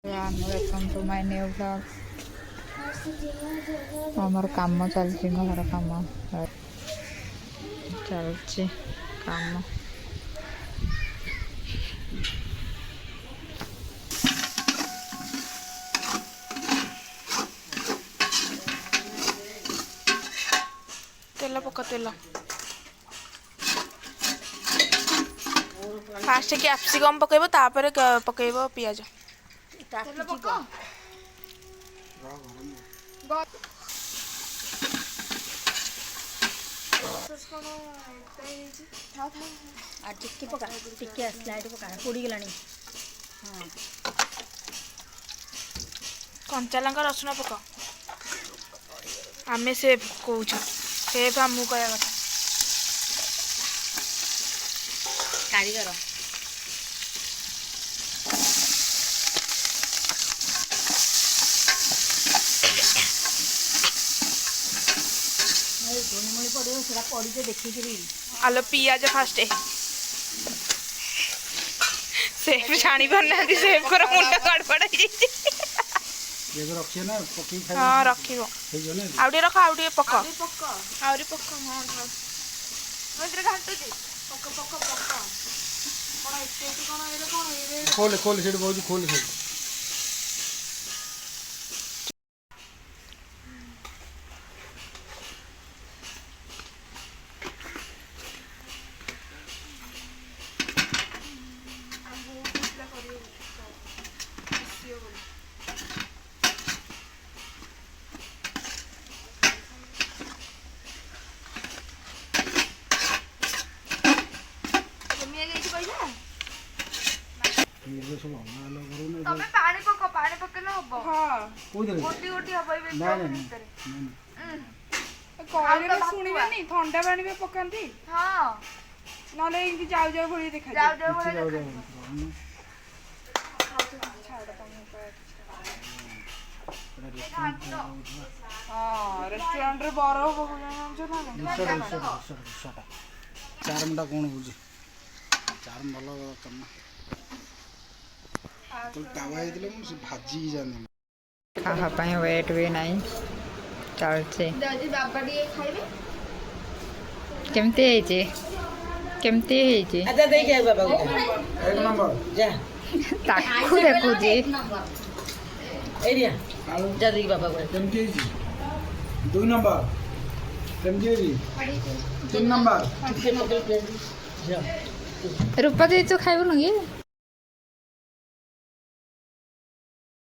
Welcome to my new blog. आमर काम चलती घर काम चलती काम तेल पका तेल फास्ट कैप्सिकम पकेब तापर पकेब पियाज कंचा लंका रसुण पका आमे सेफ कौच सेफ आमको कहया कथा कारीगर आलो पियाज फास्ट सेफ छाणी पारना सेफ कर मुंडा गड़बड़ हाँ रखी आउटे रख आउटे पक आहरी पक हाँ घाटुची पक पक पक खोल खोल सेठ बहुत खोल खोल तमे पानी पकेले हबो हां गोटी गोटी हबो कहले सुनिबेनी ठंडा पानी में पकांती हां नले इनकी जाऊ जाऊ भली देखा जाऊ जाऊ भली हां रेस्टोरेंट रे बरो बगो ना चारमटा कौन बुझे चारम भल कम तो तावा ହେଇଥିଲେ ମୁଁ ସେ ଭାଜି ଜାने खावा पाए वेट भी नहीं चलছে दादी बाबा दिए खाइबे केमती ହେଇଛି केमती ହେଇଛି अच्छा देखे बाबा को एक नंबर जा ताकू देखुଛି एरिया जा देख बाबा को केमती ହେଇଛି दुई नंबर केमती ହେଇଛି तीन नंबर जा रूपा दी तू खाइबु लगी